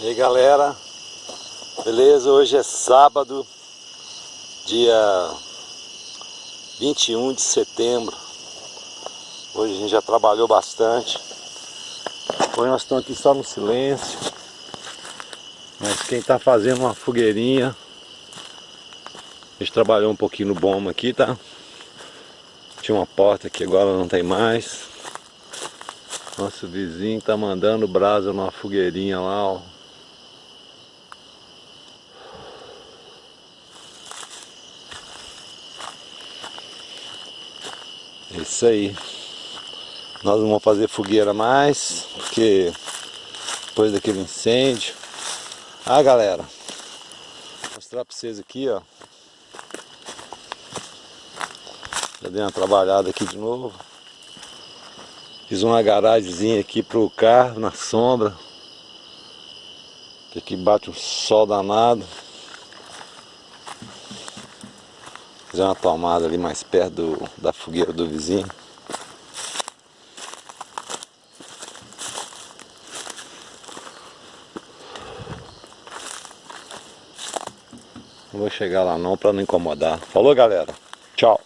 E aí galera, beleza? Hoje é sábado, dia 21 de setembro. Hoje a gente já trabalhou bastante. Hoje nós estamos aqui só no silêncio. Mas quem está fazendo uma fogueirinha, a gente trabalhou um pouquinho no bomba aqui, tá? Tinha uma porta aqui, agora não tem mais. Nosso vizinho tá mandando brasa numa fogueirinha lá, ó. É isso aí. Nós não vamos fazer fogueira mais, porque depois daquele incêndio. Ah galera, vou mostrar pra vocês aqui, ó. Já dei uma trabalhada aqui de novo. Fiz uma garagemzinha aqui pro carro, na sombra. Que aqui bate um sol danado. Fiz uma tomada ali mais perto da fogueira do vizinho. Não vou chegar lá não para não incomodar. Falou galera, tchau.